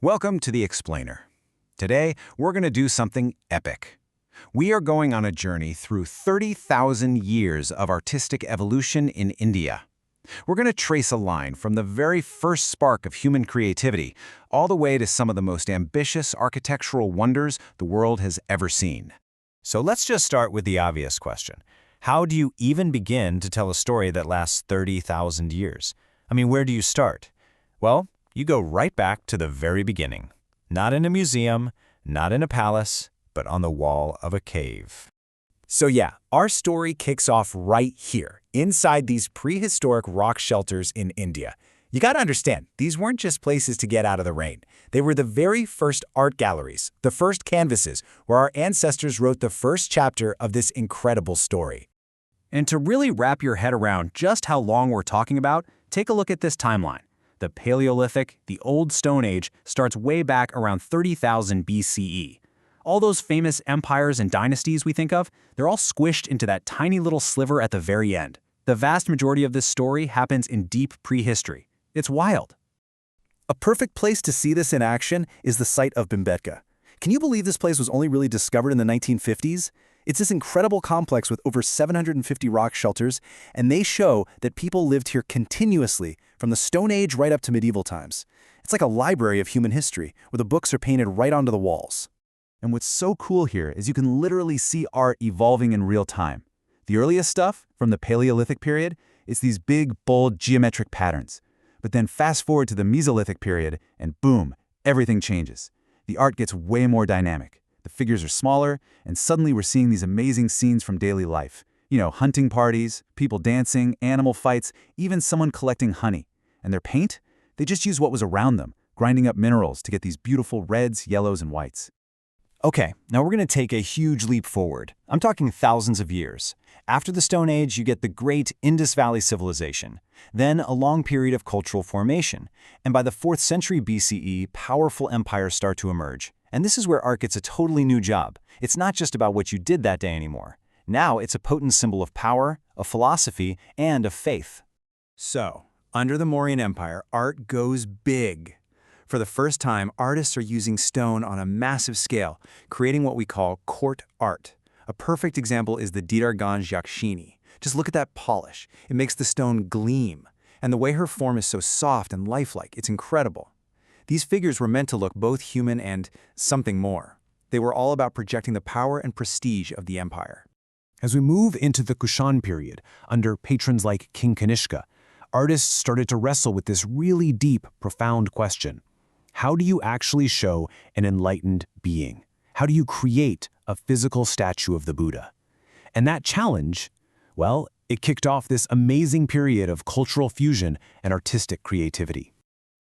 Welcome to The Explainer. Today, we're going to do something epic. We are going on a journey through 30,000 years of artistic evolution in India. We're going to trace a line from the very first spark of human creativity all the way to some of the most ambitious architectural wonders the world has ever seen. So let's just start with the obvious question. How do you even begin to tell a story that lasts 30,000 years? I mean, where do you start? Well, you go right back to the very beginning. Not in a museum, not in a palace, but on the wall of a cave. So yeah, our story kicks off right here, inside these prehistoric rock shelters in India. You gotta understand, these weren't just places to get out of the rain. They were the very first art galleries, the first canvases, where our ancestors wrote the first chapter of this incredible story. And to really wrap your head around just how long we're talking about, take a look at this timeline. The Paleolithic, the Old Stone Age, starts way back around 30,000 BCE. All those famous empires and dynasties we think of, they're all squished into that tiny little sliver at the very end. The vast majority of this story happens in deep prehistory. It's wild. A perfect place to see this in action is the site of Bhimbetka. Can you believe this place was only really discovered in the 1950s? It's this incredible complex with over 750 rock shelters, and they show that people lived here continuously from the Stone Age right up to medieval times. It's like a library of human history, where the books are painted right onto the walls. And what's so cool here is you can literally see art evolving in real time. The earliest stuff, from the Paleolithic period, is these big, bold geometric patterns. But then fast forward to the Mesolithic period, and boom, everything changes. The art gets way more dynamic. The figures are smaller, and suddenly we're seeing these amazing scenes from daily life. You know, hunting parties, people dancing, animal fights, even someone collecting honey. And their paint? They just use what was around them, grinding up minerals to get these beautiful reds, yellows, and whites. Okay, now we're going to take a huge leap forward. I'm talking thousands of years. After the Stone Age, you get the great Indus Valley Civilization. Then a long period of cultural formation. And by the 4th century BCE, powerful empires start to emerge. And this is where art gets a totally new job. It's not just about what you did that day anymore. Now it's a potent symbol of power, of philosophy, and of faith. So, under the Mauryan Empire, art goes big. For the first time, artists are using stone on a massive scale, creating what we call court art. A perfect example is the Didarganj Yakshini. Just look at that polish. It makes the stone gleam. And the way her form is so soft and lifelike, it's incredible. These figures were meant to look both human and something more. They were all about projecting the power and prestige of the empire. As we move into the Kushana period, under patrons like King Kanishka, artists started to wrestle with this really deep, profound question. How do you actually show an enlightened being? How do you create a physical statue of the Buddha? And that challenge, well, it kicked off this amazing period of cultural fusion and artistic creativity.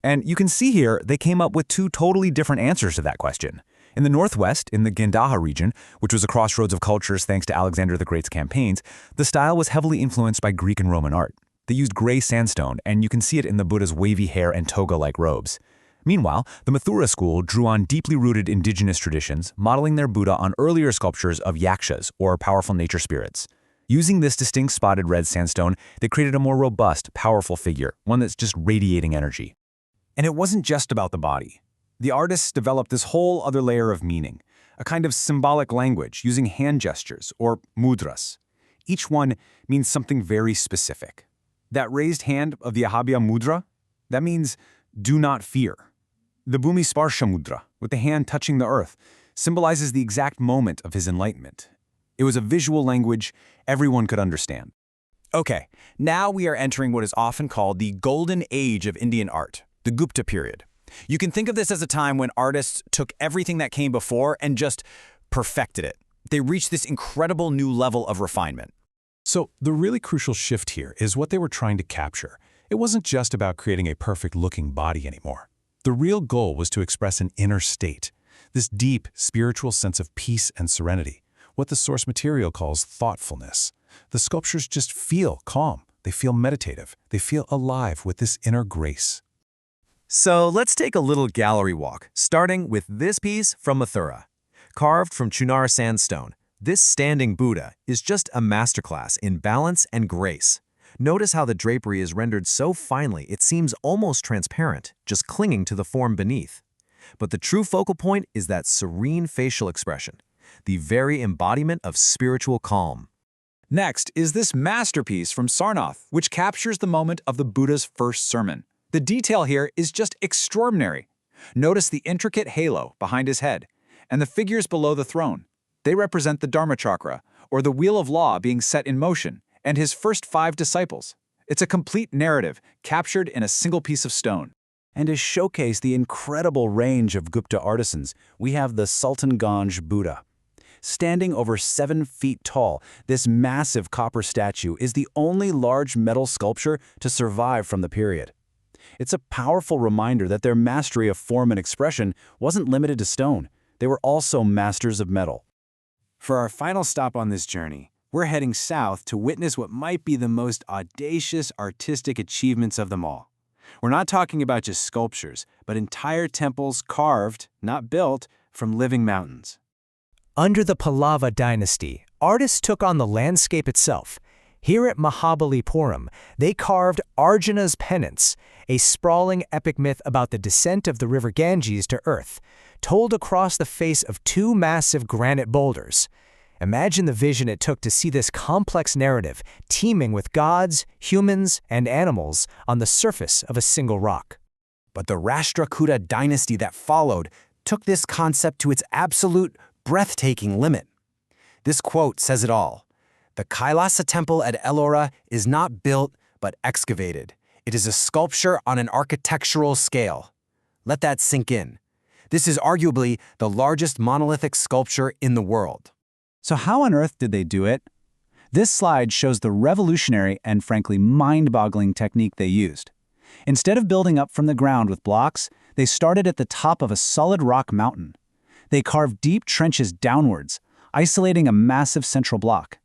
And you can see here, they came up with two totally different answers to that question. In the Northwest, in the Gandhara region, which was a crossroads of cultures thanks to Alexander the Great's campaigns, the style was heavily influenced by Greek and Roman art. They used gray sandstone, and you can see it in the Buddha's wavy hair and toga-like robes. Meanwhile, the Mathura school drew on deeply rooted indigenous traditions, modeling their Buddha on earlier sculptures of yakshas, or powerful nature spirits. Using this distinct spotted red sandstone, they created a more robust, powerful figure, one that's just radiating energy. And it wasn't just about the body. The artists developed this whole other layer of meaning, a kind of symbolic language using hand gestures, or mudras. Each one means something very specific. That raised hand of the Ahabya mudra, that means do not fear. The Bhumi Sparsha mudra, with the hand touching the earth, symbolizes the exact moment of his enlightenment. It was a visual language everyone could understand. Okay, now we are entering what is often called the golden age of Indian art, the Gupta period. You can think of this as a time when artists took everything that came before and just perfected it. They reached this incredible new level of refinement. So the really crucial shift here is what they were trying to capture. It wasn't just about creating a perfect-looking body anymore. The real goal was to express an inner state, this deep spiritual sense of peace and serenity, what the source material calls thoughtfulness. The sculptures just feel calm, they feel meditative, they feel alive with this inner grace. So let's take a little gallery walk, starting with this piece from Mathura. Carved from Chunar sandstone, this standing Buddha is just a masterclass in balance and grace. Notice how the drapery is rendered so finely it seems almost transparent, just clinging to the form beneath. But the true focal point is that serene facial expression, the very embodiment of spiritual calm. Next is this masterpiece from Sarnath, which captures the moment of the Buddha's first sermon. The detail here is just extraordinary. Notice the intricate halo behind his head, and the figures below the throne. They represent the Dharma chakra, or the wheel of law being set in motion, and his first 5 disciples. It's a complete narrative, captured in a single piece of stone. And to showcase the incredible range of Gupta artisans, we have the Sultanganj Buddha. Standing over 7 feet tall, this massive copper statue is the only large metal sculpture to survive from the period. It's a powerful reminder that their mastery of form and expression wasn't limited to stone. They were also masters of metal. For our final stop on this journey, we're heading south to witness what might be the most audacious artistic achievements of them all. We're not talking about just sculptures, but entire temples carved, not built, from living mountains. Under the Pallava dynasty, artists took on the landscape itself. Here at Mahabalipuram, they carved Arjuna's penance, a sprawling epic myth about the descent of the river Ganges to earth, told across the face of 2 massive granite boulders. Imagine the vision it took to see this complex narrative teeming with gods, humans, and animals on the surface of a single rock. But the Rashtrakuta dynasty that followed took this concept to its absolute, breathtaking limit. This quote says it all. The Kailasa temple at Ellora is not built, but excavated. It is a sculpture on an architectural scale. Let that sink in. This is arguably the largest monolithic sculpture in the world. So how on earth did they do it? This slide shows the revolutionary and frankly mind-boggling technique they used. Instead of building up from the ground with blocks, they started at the top of a solid rock mountain. They carved deep trenches downwards, isolating a massive central block.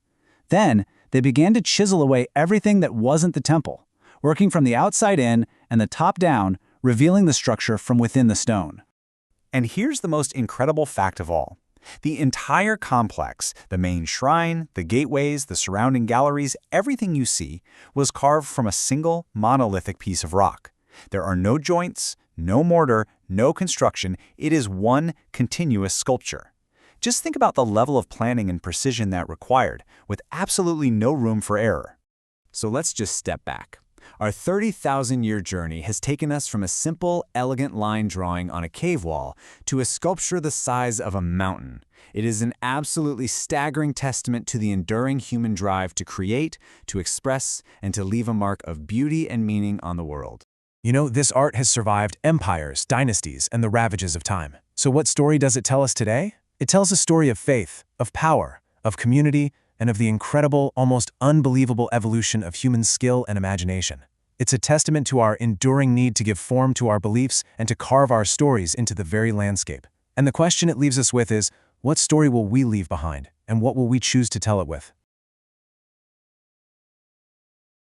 Then, they began to chisel away everything that wasn't the temple, working from the outside in and the top down, revealing the structure from within the stone. And here's the most incredible fact of all. The entire complex, the main shrine, the gateways, the surrounding galleries, everything you see was carved from a single monolithic piece of rock. There are no joints, no mortar, no construction. It is one continuous sculpture. Just think about the level of planning and precision that required, with absolutely no room for error. So let's just step back. Our 30,000-year journey has taken us from a simple, elegant line drawing on a cave wall to a sculpture the size of a mountain. It is an absolutely staggering testament to the enduring human drive to create, to express, and to leave a mark of beauty and meaning on the world. You know, this art has survived empires, dynasties, and the ravages of time. So what story does it tell us today? It tells a story of faith, of power, of community, and of the incredible, almost unbelievable evolution of human skill and imagination. It's a testament to our enduring need to give form to our beliefs and to carve our stories into the very landscape. And the question it leaves us with is, what story will we leave behind, and what will we choose to tell it with?